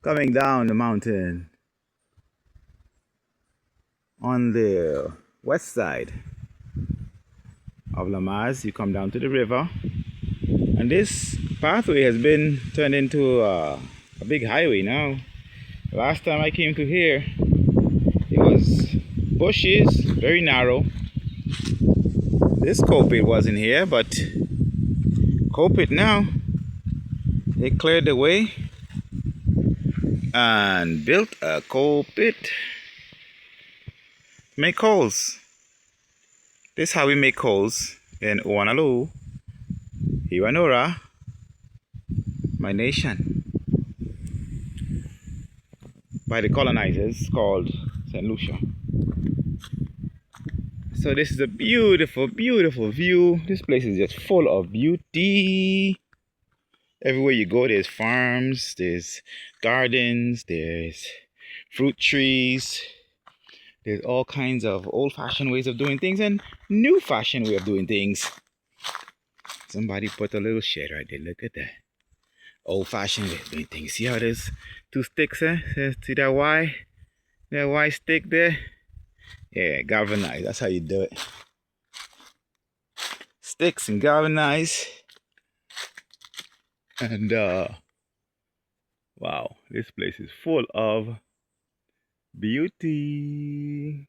Coming down the mountain on the west side of Lamaze, you come down to the river, and this pathway has been turned into a big highway now. Last time I came to here, it was bushes, very narrow. This culprit wasn't here, but culprit now, they cleared the way and built a coal pit. Make holes. This is how we make holes in Oanalu, Hiwanora, my nation, by the colonizers called St Lucia. So this is a beautiful, beautiful view. This place is just full of beauty. Everywhere you go, there's farms, there's gardens, there's fruit trees. There's all kinds of old-fashioned ways of doing things and new-fashioned way of doing things. Somebody put a little shed right there. Look at that. Old-fashioned way of doing things. See how there's two sticks there? See that Y? That Y stick there? Yeah, galvanized. That's how you do it. Sticks and galvanized. And wow, this place is full of beauty.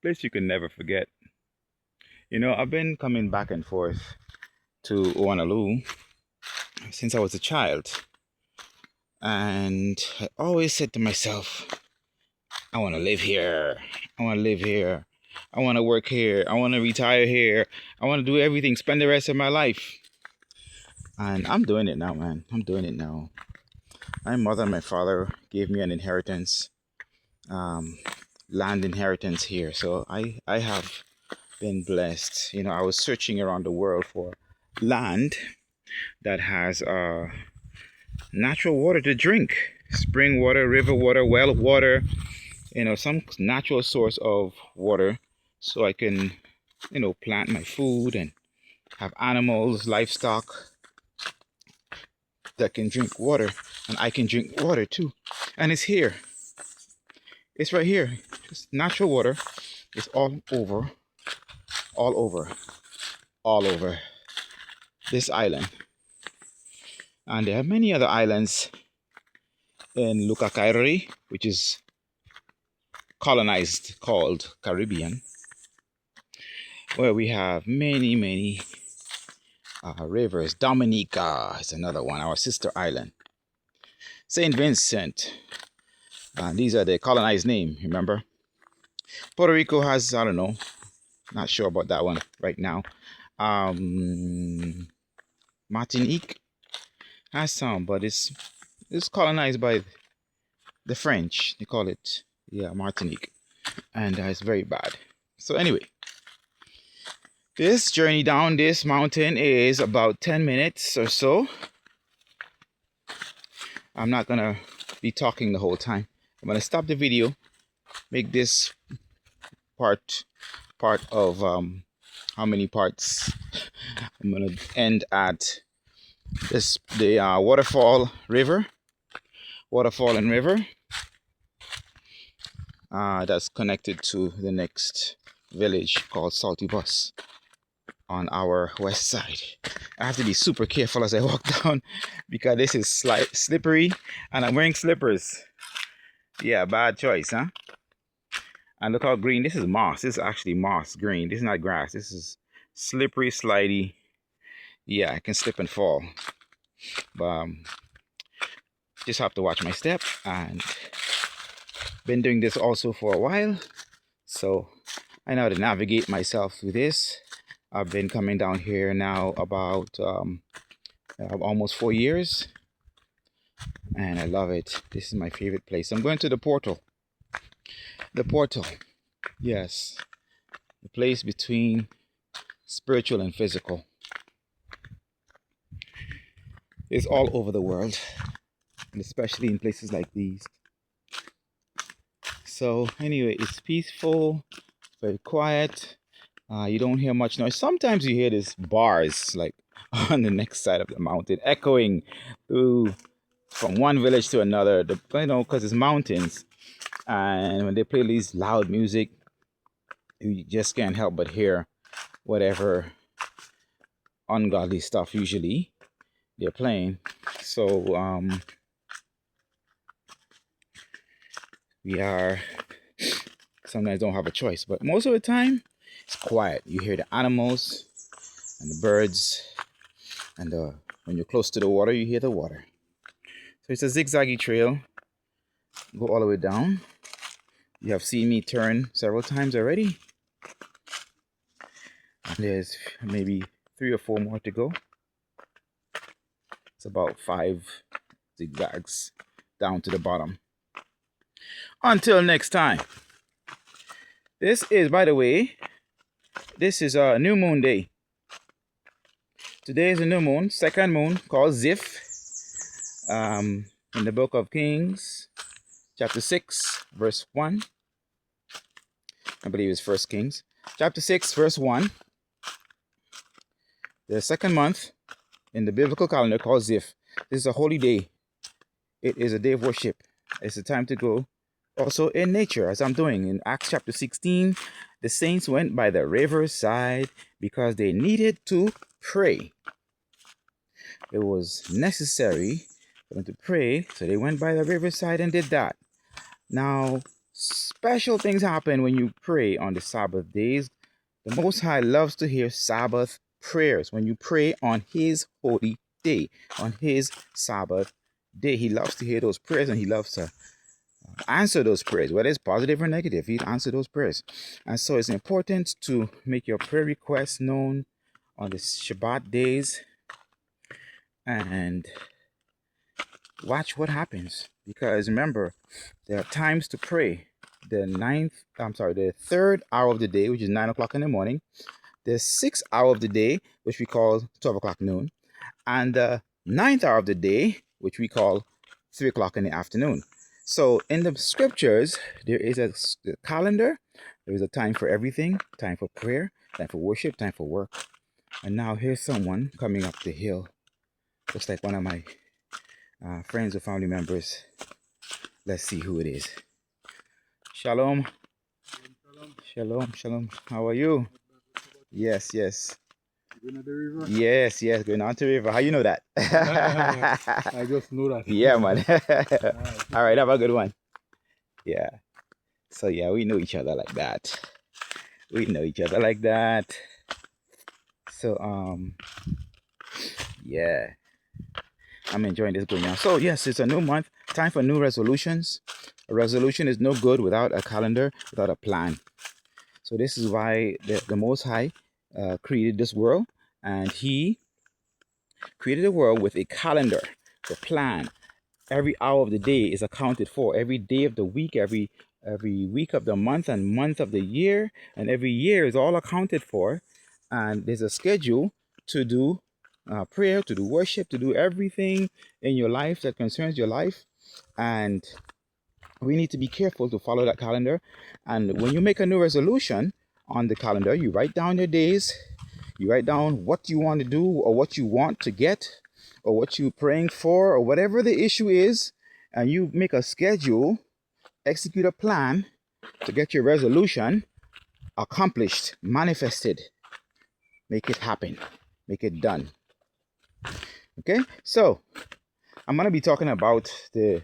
Place you can never forget. You know, I've been coming back and forth to Oanalu since I was a child. And I always said to myself, I want to live here. I want to live here. I want to work here. I want to retire here. I want to do everything, spend the rest of my life. And I'm doing it now, man. I'm doing it now. My mother and my father gave me an inheritance, land inheritance here. So I have been blessed. You know, I was searching around the world for land that has natural water to drink. Spring water, river water, well water. You know, some natural source of water so I can, you know, plant my food and have animals, livestock that can drink water, and I can drink water too. And it's here. It's right here. It's natural water. It's all over, all over, all over this island. And there are many other islands in Lukakairi, which is colonized, called Caribbean, where we have many, many rivers. Dominica is another one, our sister island. St. Vincent. These are the colonized name, remember? Puerto Rico has, I don't know, not sure about that one right now. Martinique has some, but it's colonized by the French. They call it, yeah, Martinique. And it's very bad. So anyway, this journey down this mountain is about 10 minutes or so. I'm not gonna be talking the whole time. I'm gonna stop the video, make this part of how many parts. I'm gonna end at the waterfall and river that's connected to the next village called Salty Bus on our west side. I have to be super careful as I walk down because this is slippery and I'm wearing slippers. Yeah, bad choice, huh? And look how green. This is moss. This is actually moss green. This is not grass. This is slippery, slidey. Yeah, I can slip and fall. But just have to watch my step, and been doing this also for a while. So I know how to navigate myself through this. I've been coming down here now about almost 4 years. And I love it. This is my favorite place. I'm going to the portal. The portal. Yes. The place between spiritual and physical. It's all over the world. And especially in places like these. So anyway, it's peaceful, very quiet. You don't hear much noise. Sometimes you hear these bars like on the next side of the mountain echoing through from one village to another, because it's mountains. And when they play these loud music, you just can't help but hear whatever ungodly stuff usually they're playing. So we are sometimes don't have a choice, but most of the time it's quiet. You hear the animals and the birds, and when you're close to the water, you hear the water. So it's a zigzaggy trail, go all the way down. You have seen me turn several times already. There's maybe 3 or 4 more to go. It's about 5 zigzags down to the bottom. Until next time. This is, by the way, this is a new moon day. Today is a new moon, second moon, called Ziph. In the book of Kings, chapter 6, verse 1. I believe it's First Kings. Chapter 6, verse 1. The second month in the biblical calendar called Ziph. This is a holy day. It is a day of worship. It's a time to go also in nature, as I'm doing. In Acts chapter 16, the saints went by the riverside because they needed to pray. It was necessary for them to pray, so they went by the riverside and did that. Now, special things happen when you pray on the Sabbath days. The Most High loves to hear Sabbath prayers. When you pray on His holy day, on His Sabbath day, He loves to hear those prayers, and He loves to answer those prayers, whether it's positive or negative. He'll answer those prayers. And so it's important to make your prayer requests known on the Shabbat days and watch what happens. Because remember, there are times to pray. The third hour of the day, which is 9 o'clock in the morning. The 6th hour of the day, which we call 12 o'clock noon. And the 9th hour of the day, which we call 3 o'clock in the afternoon. So in the scriptures, there is a calendar. There is a time for everything. Time for prayer, time for worship, time for work. And now here's someone coming up the hill. Looks like one of my friends or family members. Let's see who it is. Shalom. Shalom, shalom. How are you? Yes. Going to the river? Yes, going on to the river. How you know that? I just know that. Yeah, man. All right, have a good one. Yeah. So yeah, we know each other like that. So yeah, I'm enjoying this going on. So yes, it's a new month. Time for new resolutions. A resolution is no good without a calendar, without a plan. So this is why the Most High created this world, and He created the world with a calendar, a plan. Every hour of the day is accounted for. Every day of the week, every week of the month, and month of the year, and every year is all accounted for. And there's a schedule to do prayer, to do worship, to do everything in your life that concerns your life. And we need to be careful to follow that calendar. And when you make a new resolution on the calendar, you write down your days, you write down what you want to do or what you want to get or what you're praying for or whatever the issue is, and you make a schedule, execute a plan to get your resolution accomplished, manifested. Make it happen. Make it done. Okay, so I'm going to be talking about the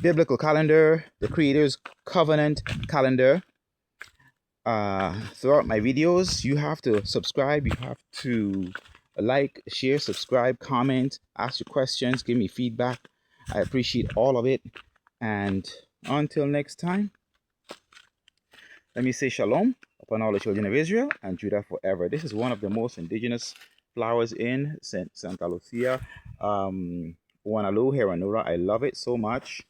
biblical calendar, the Creator's covenant calendar. Throughout my videos, you have to subscribe, you have to like, share, subscribe, comment, ask your questions, give me feedback. I appreciate all of it. And until next time, let me say shalom upon all the children of Israel and Judah forever. This is one of the most indigenous flowers in Santa Lucia. Wanalu Heranura. I love it so much.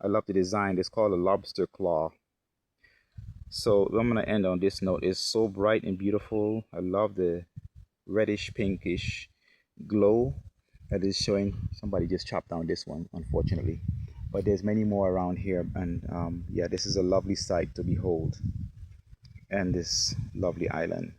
I love the design. It's called a lobster claw. So I'm going to end on this note. It's so bright and beautiful. I love the reddish pinkish glow that is showing. Somebody just chopped down this one, unfortunately, but there's many more around here. And yeah, this is a lovely sight to behold, and this lovely island.